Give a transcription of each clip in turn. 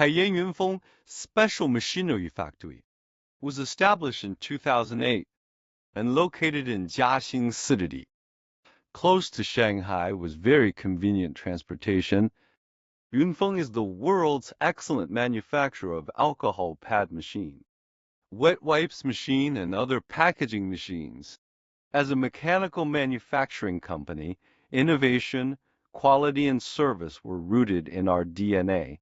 YUNFENG Special Machinery Factory was established in 2008 and located in Jiaxing City, close to Shanghai with very convenient transportation. Yunfeng is the world's excellent manufacturer of alcohol pad machine, wet wipes machine, and other packaging machines. As a mechanical manufacturing company, innovation, quality, and service were rooted in our DNA.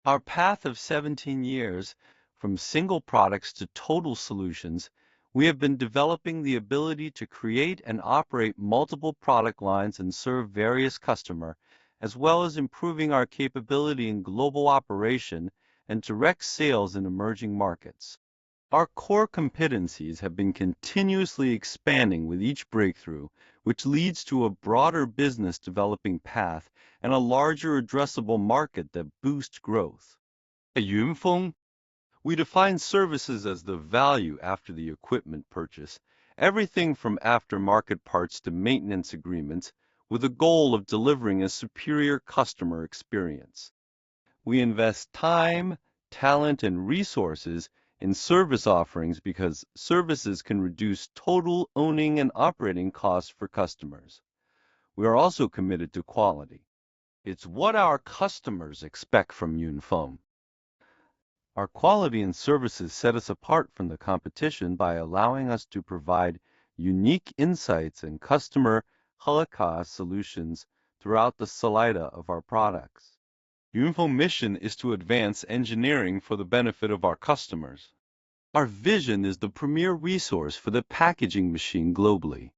Our path of 17 years, from single products to total solutions, we have been developing the ability to create and operate multiple product lines and serve various customers, as well as improving our capability in global operation and direct sales in emerging markets. Our core competencies have been continuously expanding with each breakthrough, which leads to a broader business developing path and a larger addressable market that boosts growth. At Yunfeng, we define services as the value after the equipment purchase, everything from aftermarket parts to maintenance agreements, with the goal of delivering a superior customer experience. We invest time, talent, and resources in service offerings because services can reduce total owning and operating costs for customers. We are also committed to quality. It's what our customers expect from Yunfeng. Our quality and services set us apart from the competition by allowing us to provide unique insights and customer holocaust solutions throughout the salida of our products. Yunfeng's mission is to advance engineering for the benefit of our customers. Our vision is the premier resource for the packaging machine globally.